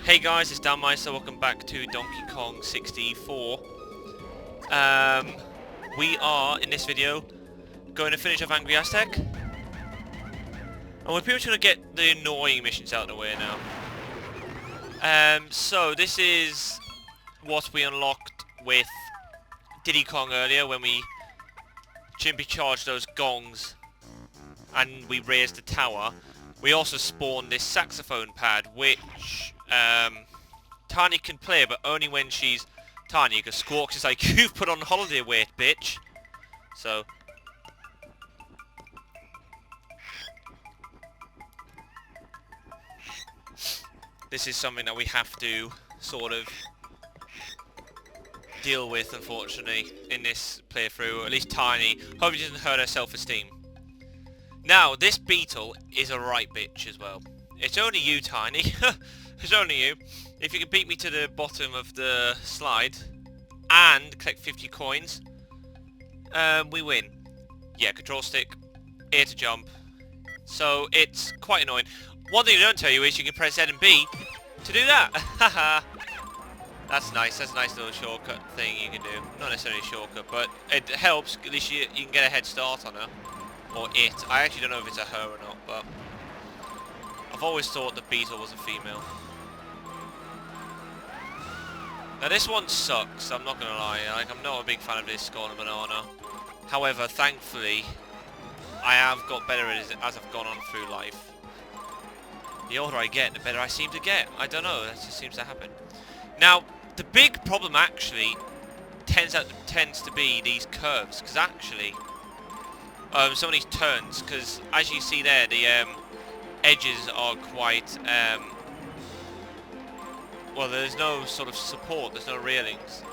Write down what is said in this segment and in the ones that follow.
Hey guys, it's DK64. Welcome back to DK64. We are, in this video, going to finish off Angry Aztec. And we're pretty much going to get the annoying missions out of the way now. So this is what we unlocked with Diddy Kong earlier when we chimpy charged those gongs and we raised the tower. We also spawned this saxophone pad, which Tiny can play, but only when she's Tiny, because Squawks is like, you've put on holiday weight, bitch. So this is something that we have to sort of deal with, unfortunately, in this playthrough, or at least Tiny. Hope it doesn't hurt her self-esteem. Now, this beetle is a right bitch as well. It's only you, Tiny. It's only you. If you can beat me to the bottom of the slide and collect 50 coins, we win. Yeah, control stick, A to jump. So it's quite annoying. One thing they don't tell you is you can press Z and B to do that. Haha. That's nice. That's a nice little shortcut thing you can do. Not necessarily a shortcut, but it helps. At least you can get a head start on her. Or it. I actually don't know if it's a her or not, but I've always thought the beetle was a female. Now this one sucks, I'm not gonna lie. Like, I'm not a big fan of this Golden Banana. However, thankfully, I have got better at it as I've gone on through life. The older I get, the better I seem to get. I don't know, that just seems to happen. Now, the big problem actually tends to be these curves, because actually, some of these turns, because as you see there, the edges are quite, well, there's no sort of support, there's no railings.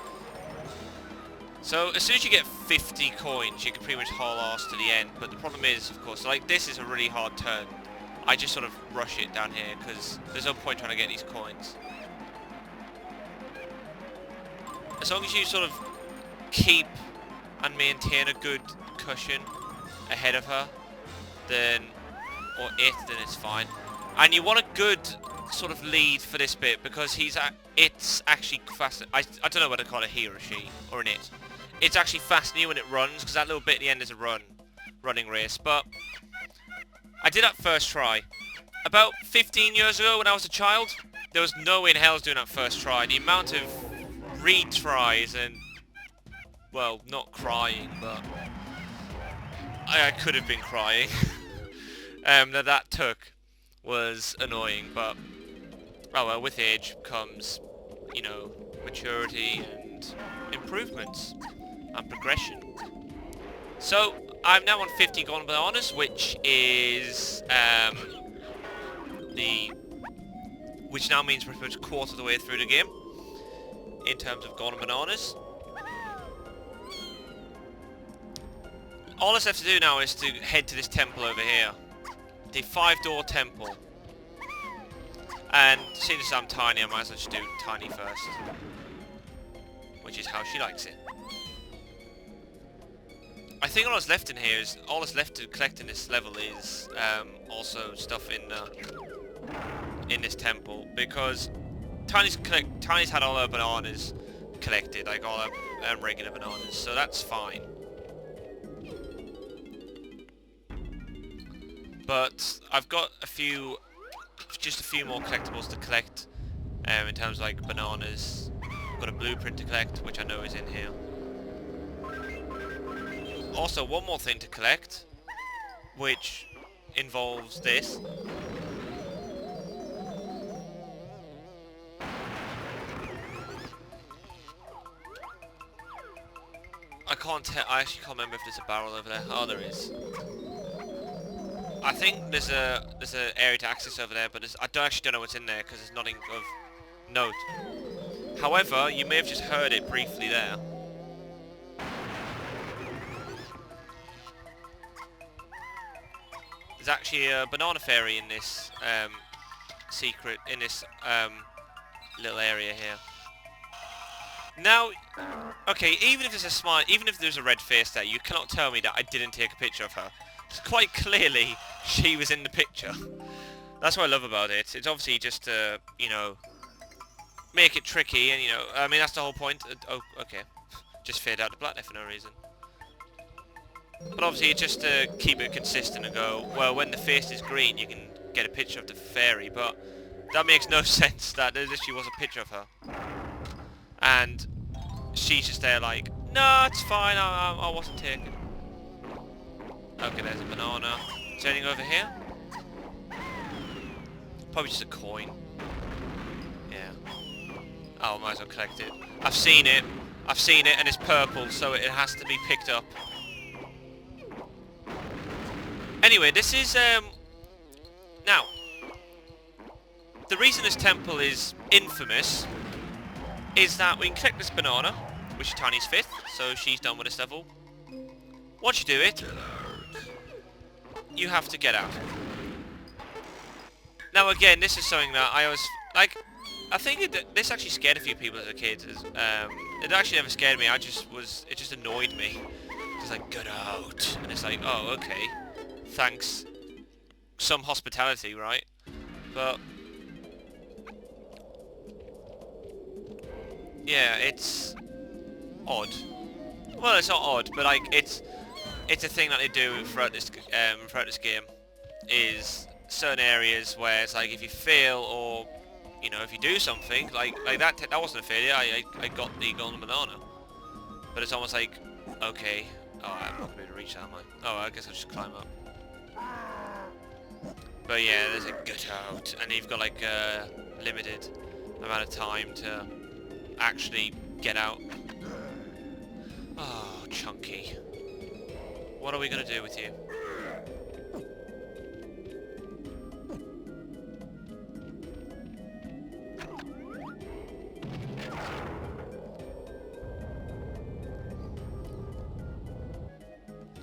So as soon as you get 50 coins, you can pretty much haul ass to the end, but the problem is, of course, like this is a really hard turn. I just sort of rush it down here, because there's no point trying to get these coins. As long as you sort of keep and maintain a good cushion ahead of her, then, or it, then it's fine. And you want a good sort of lead for this bit, because it's actually faster. I don't know whether to call it he or she, or an it. It's actually faster when it runs, because that little bit at the end is a running race. But I did that first try. About 15 years ago when I was a child, there was no way in hell I was doing that first try. The amount of retries and, well, not crying, but I could have been crying. that took was annoying, but oh well, with age comes, you know, maturity and improvements and progression. So I'm now on 50 Golden Bananas, which is which now means pretty much a quarter of the way through the game in terms of Golden Bananas. All that's left to do now is to head to this temple over here. The 5-door temple. And seeing as I'm Tiny, I might as well just do Tiny first. Which is how she likes it. I think all that's left in here is, all that's left to collect in this level is also stuff in this temple. Because Tiny's had all her bananas collected, like all her regular bananas, so that's fine. But I've got just a few more collectibles to collect in terms of like bananas. I've got a blueprint to collect, which I know is in here. Also, one more thing to collect, which involves this. I actually can't remember if there's a barrel over there. Oh, there is. I think there's a area to access over there, but I actually don't know what's in there because there's nothing of note. However, you may have just heard it briefly there. There's actually a banana fairy in this little area here. Now, okay, even if there's a smile, even if there's a red face there, you cannot tell me that I didn't take a picture of her. It's quite clearly she was in the picture. That's what I love about it. It's obviously just to, you know, make it tricky, and you know, I mean that's the whole point. Oh, okay, just fade out the black there for no reason. But obviously, just to keep it consistent and go, well, when the face is green, you can get a picture of the fairy, but that makes no sense. That there literally was a picture of her, and she's just there like, no, it's fine. I wasn't taken. Okay, there's a banana. Is there anything over here? Probably just a coin. Yeah. Oh, I might as well collect it. I've seen it, and it's purple, so it has to be picked up. Anyway, this is, now, the reason this temple is infamous is that we can collect this banana, which is Tiny's 5th, so she's done with this level. Once you do it, you have to get out. Now again, this is something that I was, like, I think this actually scared a few people as a kid. It actually never scared me, it just annoyed me. It's like, get out. And it's like, oh, okay. Thanks. Some hospitality, right? But yeah, it's odd. Well, it's not odd, but like it's a thing that they do throughout this game. Is certain areas where it's like if you fail or you know if you do something like that wasn't a failure. I got the golden banana, but it's almost like okay. Oh, I'm not gonna be able to reach that, am I? Oh, I guess I'll just climb up. But yeah, there's a get out, and you've got like a limited amount of time to actually get out. Oh, Chunky. What are we gonna do with you?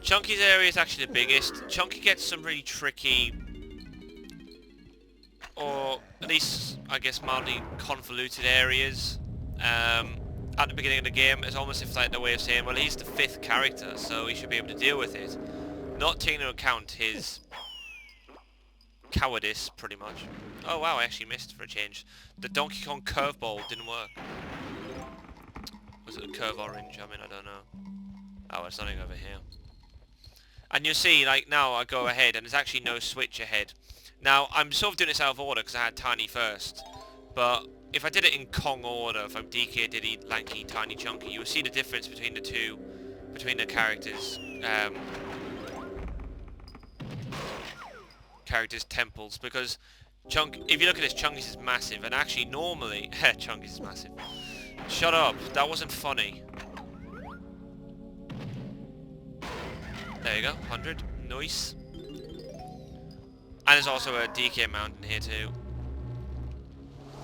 Chunky's area is actually the biggest. Chunky gets some really tricky, or at least, I guess, mildly convoluted areas at the beginning of the game. It's almost if like the way of saying, well, he's the 5th character, so he should be able to deal with it. Not taking into account his cowardice, pretty much. Oh wow, I actually missed for a change. The Donkey Kong curveball didn't work. Was it a curve orange? I mean, I don't know. Oh, there's nothing over here. And you'll see, like, now I go ahead, and there's actually no switch ahead. Now, I'm sort of doing this out of order, because I had Tiny first. But if I did it in Kong order, from DK, Diddy, Lanky, Tiny, Chunky, you'll see the difference between the two, between the characters. Characters' temples, because if you look at this, Chunky's is massive, and actually, normally, Chunky's is massive. Shut up, that wasn't funny. There you go, 100. Nice. And there's also a DK mountain here too.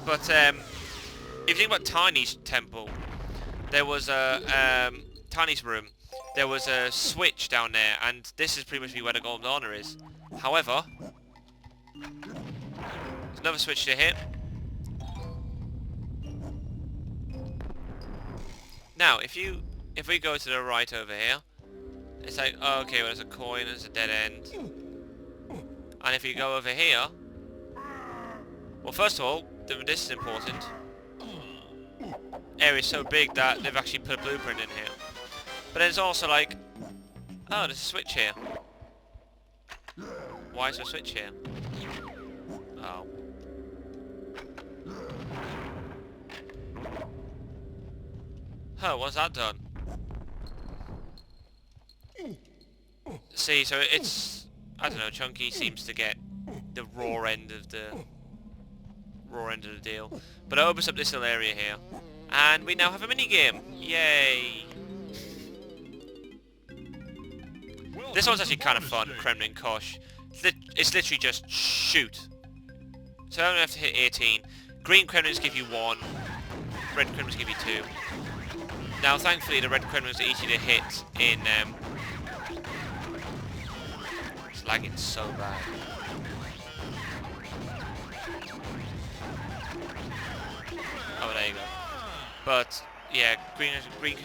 But if you think about Tiny's temple, there was a Tiny's room. There was a switch down there, and this is pretty much where the golden banana is. However, there's another switch to hit. Now, if we go to the right over here. It's like, oh, okay, well, there's a coin, there's a dead end. And if you go over here... Well, first of all, this is important. Area's so big that they've actually put a blueprint in here. But then it's also like... Oh, there's a switch here. Why is there a switch here? Oh. Huh, what's that done? See, so it's... I don't know, Chunky seems to get the raw end of the deal. But it opens up this little area here. And we now have a mini-game! Yay! This one's actually kind of fun, Kremlin Kosh. It's literally just shoot. So I don't have to hit 18. Green Kremlins give you 1. Red Kremlins give you 2. Now, thankfully, the red Kremlins are easy to hit in... It's lagging so bad. Oh, there you go. But, yeah, green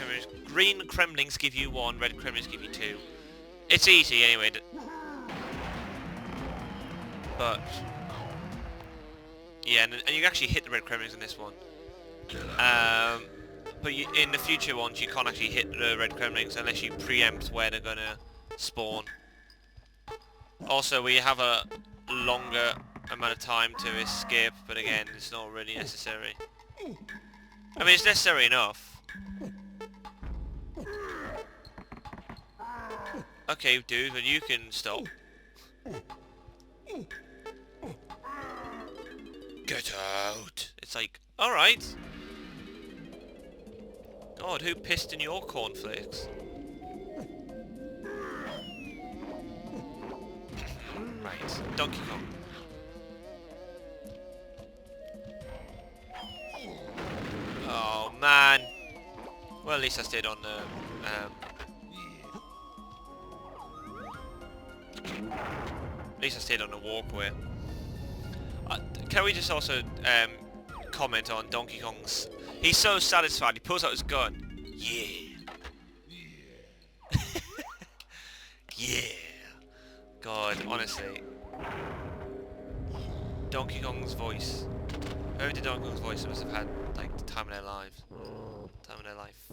Kremlins give you 1, red Kremlins give you 2. It's easy, anyway. But... Yeah, and you can actually hit the red Kremlins in this one. But in the future ones, you can't actually hit the red gremlins unless you preempt where they're gonna spawn. Also, we have a longer amount of time to escape, but again, it's not really necessary. I mean, it's necessary enough. Okay, dude, but you can stop. Get out! It's like, alright. God, who pissed in your cornflakes? Right, Donkey Kong. Oh man. Well, at least I stayed on the. At least I stayed on the walkway. Can we just also comment on Donkey Kong's? He's so satisfied. He pulls out his gun. Yeah. Yeah. God, honestly. Donkey Kong's voice. Whoever did Donkey Kong's voice must have had like the time of their lives. Time of their life.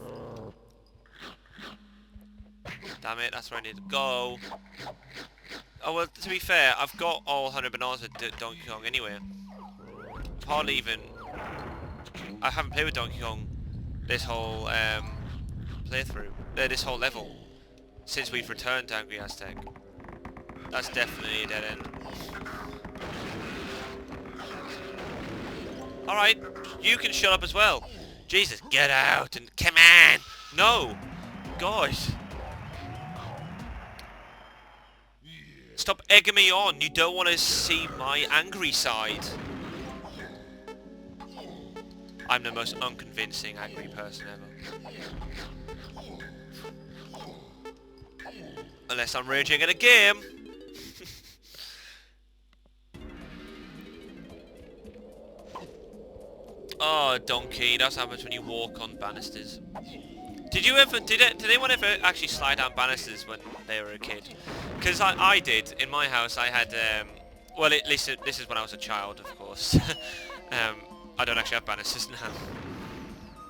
Damn it, that's where I need to go. Oh well, to be fair, I've got all 100 bananas with Donkey Kong anyway. Hardly even. I haven't played with Donkey Kong this whole playthrough, this whole level, since we've returned to Angry Aztec. That's definitely a dead end. Alright, you can shut up as well. Jesus, get out and come on! No! Gosh. Stop egging me on, you don't want to see my angry side. I'm the most unconvincing angry person ever. Unless I'm raging at a game. Oh, donkey, that's what happens when you walk on banisters. Did you ever, did anyone ever actually slide down banisters when they were a kid? Because I did. In my house I had, well at least this is when I was a child, of course. I don't actually have banisters now.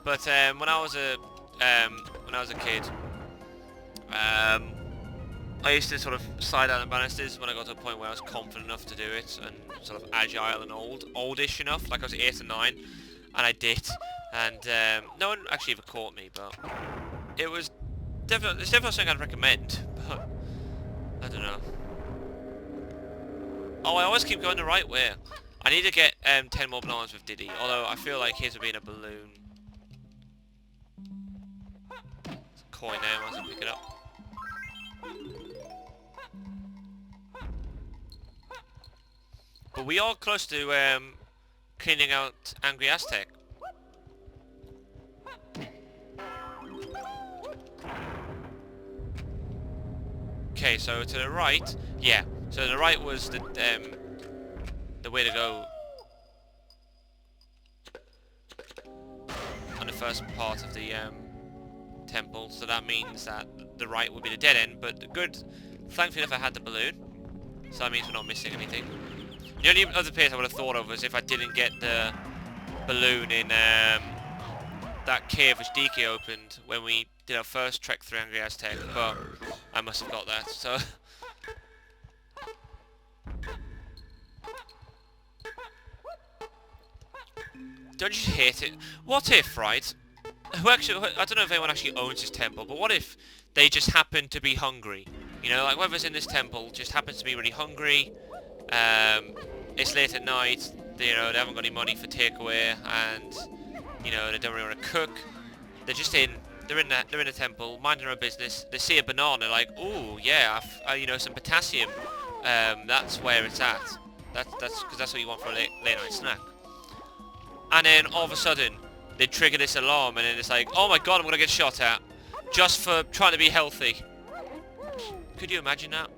But when I was a kid, I used to sort of slide down the banisters when I got to a point where I was confident enough to do it and sort of agile and oldish enough, like I was 8 or 9, and I did. And no one actually ever caught me, but it's definitely something I'd recommend. But I don't know. Oh, I always keep going the right way. I need to get 10 more bananas with Diddy, although I feel like his would be in a balloon. It's a coin there, I might as well pick it up. But we are close to cleaning out Angry Aztec. Okay, so to the right, yeah. So the right was the way to go on the first part of the temple. So that means that the right would be the dead end. But the good, thankfully, if I had the balloon, so that means we're not missing anything. The only other place I would have thought of was if I didn't get the balloon in that cave which DK opened when we did our first trek through Angry Aztec, but I must have got that, so... Don't you hate it? What if, right? I don't know if anyone actually owns this temple, but what if they just happen to be hungry? You know, like whoever's in this temple just happens to be really hungry. It's late at night. They haven't got any money for takeaway, and they don't really want to cook. They're just they're in the temple, minding their own business. They see a banana, like, ooh, yeah, some potassium. That's where it's at. That's because that's what you want for a late night snack. And then all of a sudden, they trigger this alarm, and then it's like, oh my god, I'm gonna get shot at, just for trying to be healthy. Could you imagine that?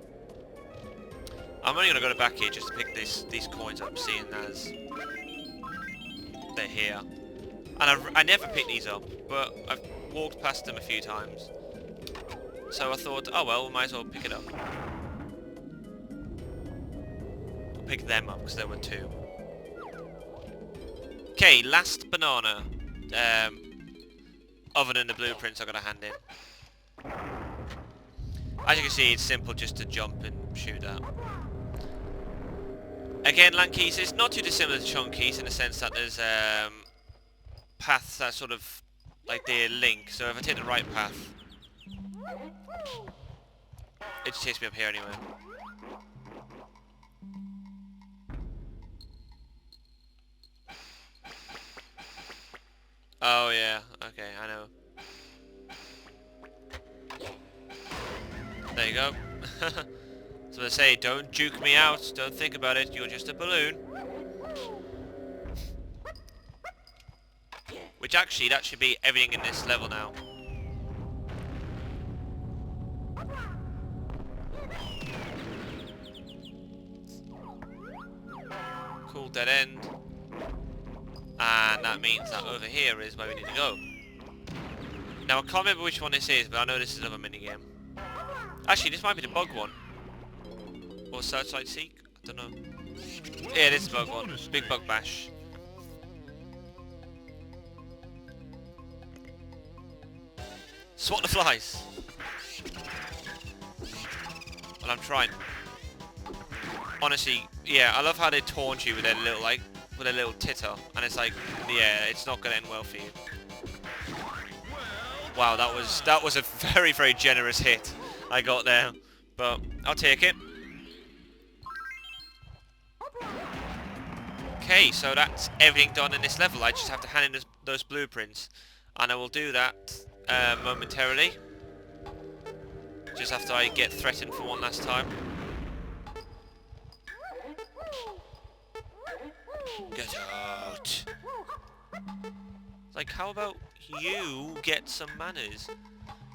I'm only gonna go to back here just to pick these coins up, seeing as they're here. And I never pick these up, but I've walked past them a few times. So I thought, oh well, we might as well pick it up. I'll pick them up, because there were 2. Okay, last banana. other than the blueprints I'm gonna hand in. As you can see, it's simple just to jump and shoot that. Again, land keys is not too dissimilar to chunk keys in the sense that there's paths that sort of like they link. So if I take the right path, it just takes me up here anyway. Oh yeah, okay, I know. There you go. So they say, don't juke me out, don't think about it, you're just a balloon. Which actually, that should be everything in this level now. Cool, dead end. And that means that over here is where we need to go. Now I can't remember which one this is, but I know this is another minigame. Actually, this might be the bug one. Or Searchlight Seek? I don't know. Yeah, this is the bug one. Big Bug Bash. Swat the flies! Well, I'm trying. Honestly, yeah, I love how they taunt you with their little, like, with a little titter. And it's like, yeah, it's not gonna end well for you. Wow, that was a very, very generous hit I got there. But I'll take it. Okay, so that's everything done in this level. I just have to hand in those blueprints. And I will do that momentarily. Just after I get threatened for one last time. Get out! Like, how about you get some manners?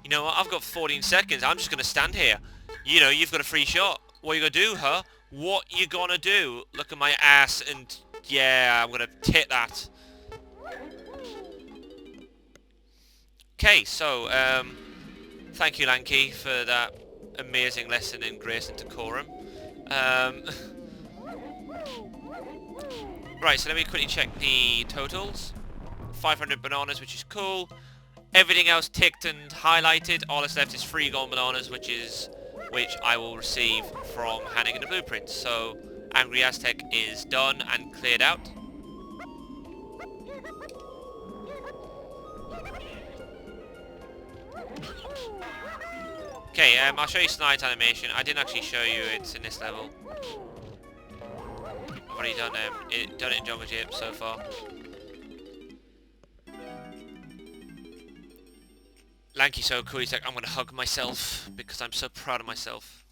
You know what, I've got 14 seconds, I'm just gonna stand here. You know, you've got a free shot. What you gonna do, huh? What you gonna do? Look at my ass and... yeah, I'm gonna tit that. Okay, so, thank you, Lanky, for that amazing lesson in grace and decorum. Right, so let me quickly check the totals. 500 bananas, which is cool. Everything else ticked and highlighted. All that's left is 3 golden bananas, which I will receive from handing in the blueprints. So, Angry Aztec is done and cleared out. Okay, I'll show you Snide's animation. I didn't actually show you it in this level. I've already done it in Jungle Gym so far. Lanky's so cool, he's like, I'm gonna hug myself because I'm so proud of myself.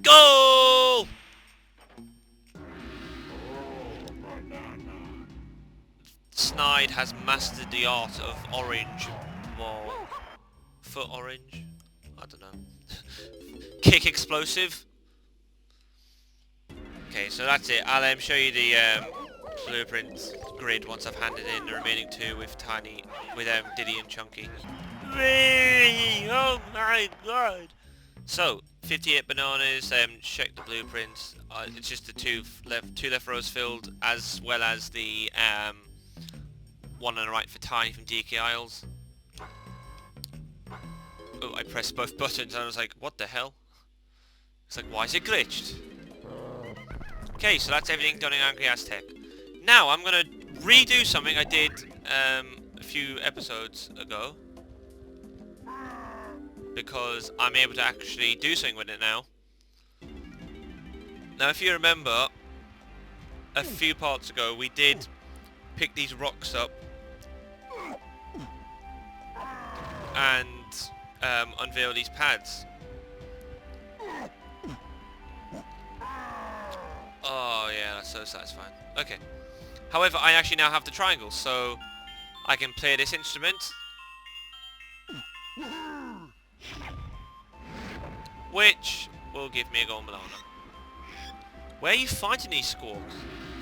Goal! Snide has mastered the art of orange ball. Foot orange? I don't know. Kick explosive? Okay, so that's it. I'll show you the blueprint grid once I've handed in the remaining 2 with Diddy and Chunky. Oh my god! So, 58 bananas, check the blueprints. It's just the two left rows filled, as well as the one on the right for Tiny from DK Isles. Oh, I pressed both buttons and I was like, what the hell? It's like, why is it glitched? Okay, so that's everything done in Angry Aztec. Now, I'm going to redo something I did a few episodes ago. Because I'm able to actually do something with it now. Now, if you remember, a few parts ago, we did pick these rocks up and unveil these pads. Oh yeah, that's so satisfying. Okay. However, I actually now have the triangles, so I can play this instrument. Which will give me a golden banana. Where are you finding these squawks?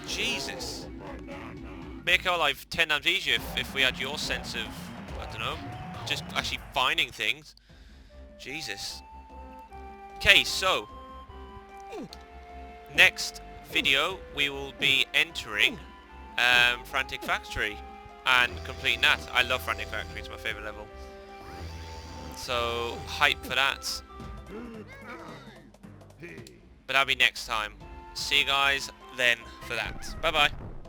Jesus. Make our life 10 times easier if we had your sense of, I don't know, just actually finding things. Jesus. Okay, so next video, we will be entering Frantic Factory and completing that. I love Frantic Factory, it's my favourite level. So, hype for that. But that'll be next time. See you guys then for that. Bye bye.